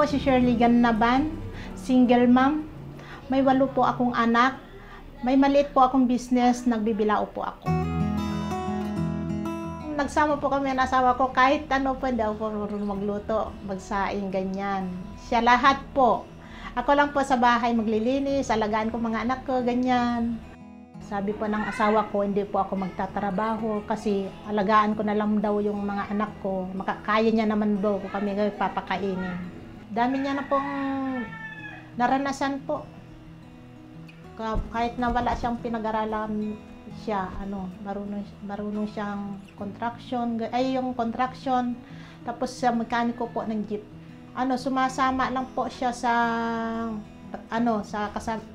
po si Shirley Gannaban, single mom. May 8 po akong anak. May maliit po akong business, nagbibilao po ako. Nagsama po kami ng asawa ko, kahit ano po, daw po magluto, magsaing, ganyan. Siya lahat po. Ako lang po sa bahay maglilinis, alagaan ko mga anak ko, ganyan. Sabi po ng asawa ko, hindi po ako magtatrabaho kasi alagaan ko na lang daw yung mga anak ko. Makakaya niya naman daw kung kami papakainin. Dami niya na pong naranasan po. Kahit na wala siyang pinag-aralan siya, marunong siyang yung construction, tapos sa mekaniko po ng jeep. Sumasama lang po siya sa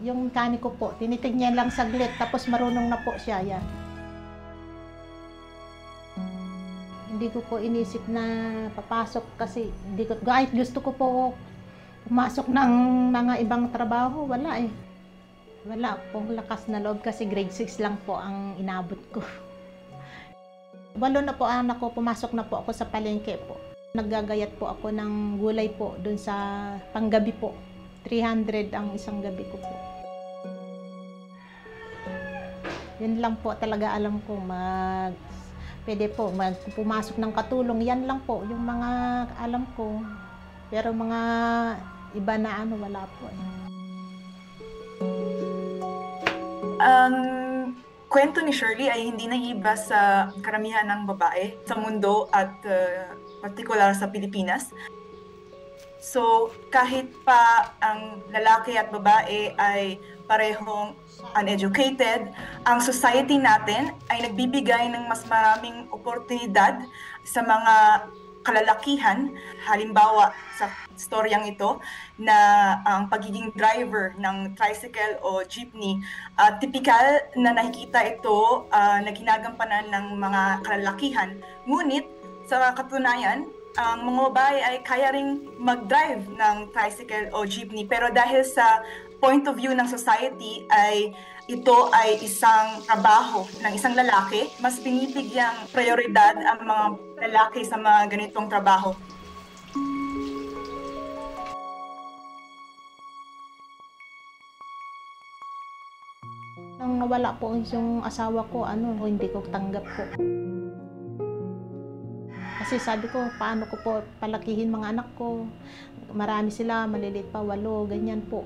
yung mekaniko po, tinitignan lang saglit, tapos marunong na po siya, yan. Hindi ko po inisip na papasok kasi kahit gusto ko po pumasok ng mga ibang trabaho, wala eh. Wala pong lakas na loob kasi grade 6 lang po ang inabot ko. 8 na po anak ko, pumasok na po ako sa palengke po. Naggagayat po ako ng gulay po dun sa panggabi po. 300 ang isang gabi ko po. Yan lang po talaga alam ko, pwede po pumasok ng katulong, yan lang po yung mga alam ko. Pero mga iba na wala po eh. Ang kwento ni Shirley ay hindi naiiba sa karamihan ng babae sa mundo at partikular sa Pilipinas. So, kahit pa ang lalaki at babae ay parehong uneducated, ang society natin ay nagbibigay ng mas maraming oportunidad sa mga kalalakihan. Halimbawa sa storyang ito na ang pagiging driver ng tricycle o jeepney, typical na nakikita ito na ginagampanan ng mga kalalakihan. Ngunit sa katunayan, ang mga babae ay kaya ring mag-drive ng tricycle o jeepney, pero dahil sa point of view ng society ay ito ay isang trabaho ng isang lalaki, mas binibigyang prioridad ang mga lalaki sa mga ganitong trabaho. Nang nawala po yung asawa ko, hindi ko tanggap po. Kasi sabi ko, paano ko po palakihin mga anak ko? Marami sila, maliliit pa, 8, ganyan po.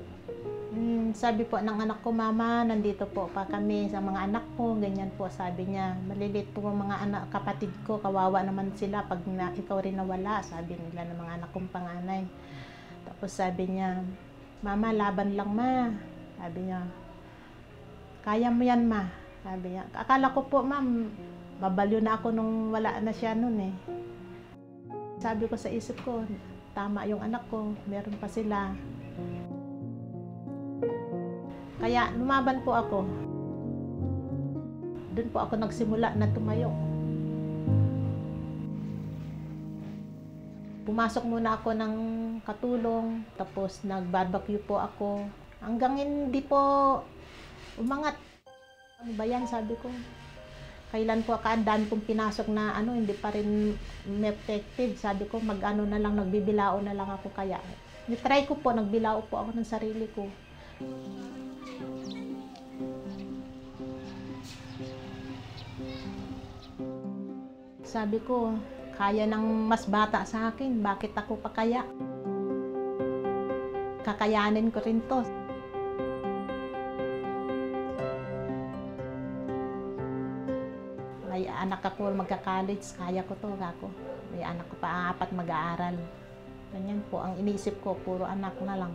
Sabi po ng anak ko, mama, nandito po pa kami sa mga anak ko, ganyan po, sabi niya. Maliliit po ang mga anak, kapatid ko, kawawa naman sila pag ikaw rin nawala, sabi nila ng mga anak kong panganay. Tapos sabi niya, mama, laban lang ma, sabi niya. Kaya mo yan ma, sabi niya. Akala ko po, ma'am, babaliw na ako nung wala na siya nun eh. Sabi ko sa isip ko, tama yung anak ko, meron pa sila. Kaya lumaban po ako. Doon po ako nagsimula na tumayo. Pumasok muna ako ng katulong, tapos nag-barbecue po ako. Hanggang hindi po umangat. Ano ba yan, sabi ko. Kailan po dami kong pinasok na hindi pa rin effective. Sabi ko, na lang, nagbibilao na lang ako kaya. Nitry ko po, nagbilao po ako ng sarili ko. Sabi ko, kaya ng mas bata sa akin, bakit ako pa kaya? Kakayanin ko rin to. May anak ako magka-college, kaya ko to, ako. May anak ko pa 4 mag-aaral. Ganyan po, ang inisip ko, puro anak na lang.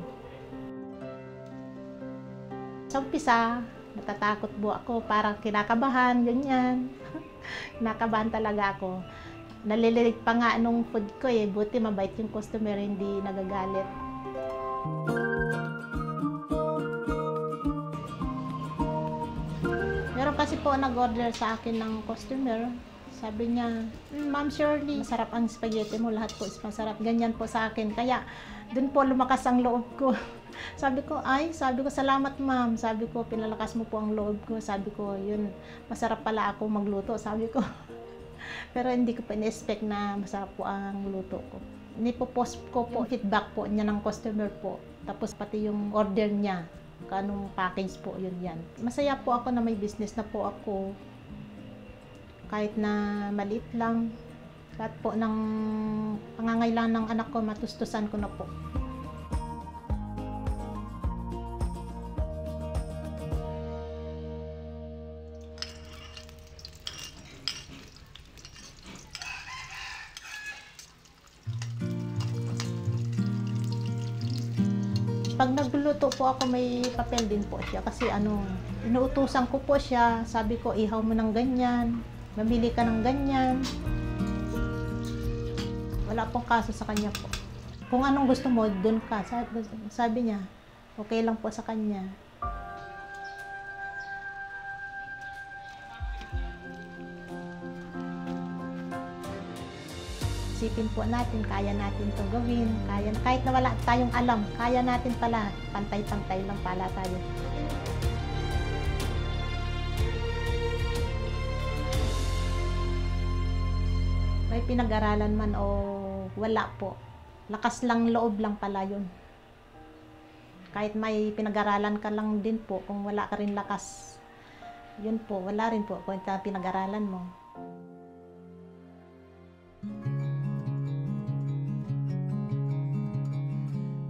Sa umpisa, natatakot po ako, parang kinakabahan, ganyan. Kinakabahan talaga ako. Nalililig pa nga nung food ko eh, buti mabait yung customer, hindi nagagalit. Meron kasi po nag-order sa akin ng customer. Sabi niya, Ma'am Shirley, masarap ang spaghetti mo, lahat po is masarap. Ganyan po sa akin. Kaya, dun po lumakas ang loob ko. Sabi ko, salamat ma'am. Sabi ko, pinalakas mo po ang loob ko. Sabi ko, yun, masarap pala ako magluto. Sabi ko, pero hindi ko pa in-expect na masarap po ang luto ko. Nipopost ko po feedback po niya ng customer po. Tapos pati yung order niya, kanong package po yun yan. Masaya po ako na may business na po ako. Kahit na maliit lang. Lahat po ng pangangailangan ng anak ko, matustusan ko na po. Pag nagluluto po ako, may papel din po siya kasi inuutusan ko po siya, sabi ko ihaw mo ng ganyan, mamili ka ng ganyan. Wala pong kaso sa kanya po. Kung anong gusto mo, dun ka. Sabi niya, okay lang po sa kanya. Isipin po natin, kaya natin ito gawin. Kahit na wala tayong alam, kaya natin pala. Pantay-pantay lang pala tayo. May pinag-aralan man o wala po. Lakas lang loob lang pala yun. Kahit may pinag-aralan ka lang din po, kung wala ka rin lakas, yun po, wala rin po kung pinag-aralan mo.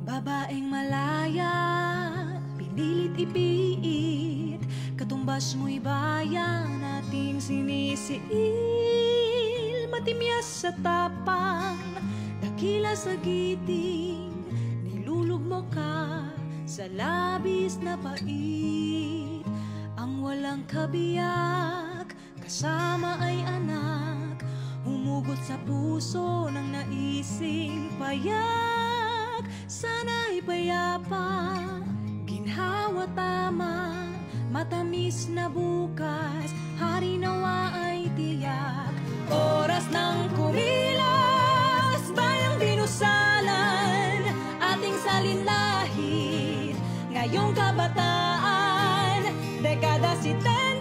Babaeng malaya, pinilit ipiit, katumbas mo'y bayan ating sinisiil. Matimyas sa tapang, dakila sa giting, nilulugmo ka sa labis na pait. Ang walang kabiyak, kasama ay anak, humugot sa puso ng naising payak. Sana'y payapa, ginhawa tama, matamis na bukas, hari nawa ay tiyak. Oras ng kumilas, bayang binusalan, ating salinlahit, ngayong kabataan, dekada 70.